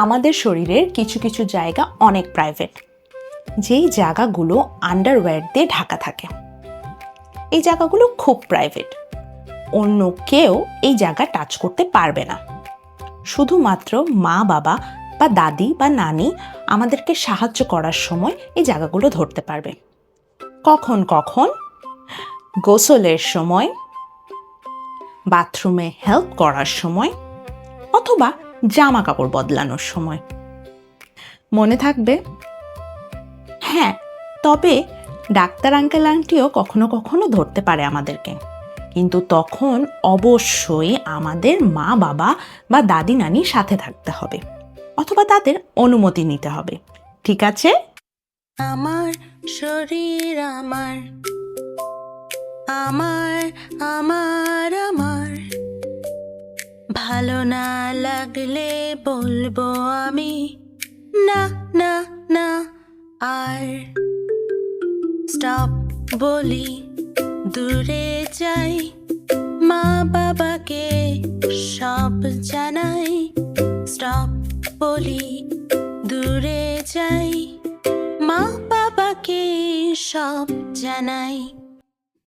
আমাদের শরীরের কিছু কিছু জায়গা অনেক প্রাইভেট, যেই জায়গাগুলো আন্ডারওয়্যার দিয়ে ঢাকা থাকে। এই জায়গাগুলো খুব প্রাইভেট, অন্য কেউ এই জায়গা টাচ করতে পারবে না। শুধুমাত্র মা বাবা বা দাদি বা নানি আমাদেরকে সাহায্য করার সময় এই জায়গাগুলো ধরতে পারবে। কখন কখন গোসলের সময়, বাথরুমে হেল্প করার সময়, অথবা জামা কাপড় বদলানোর সময়। মনে থাকবে? হ্যাঁ, তবে ডাক্তার আঙ্কেল আন্টিও কখনো কখনো ধরতে পারে আমাদেরকে, কিন্তু তখন অবশ্যই আমাদের মা বাবা বা দাদি নানি সাথে থাকতে হবে, অথবা তাদের অনুমতি নিতে হবে। ঠিক আছে? আমার শরীর আমার, আমার আমার আমার, ভালো না লাগলে বলবো আমি না না না আর। স্টপ বলি দূরে যাই, মা বাবাকে সব জানাই। স্টপ বলি দূরে যাই, মা বাবাকে সব জানাই।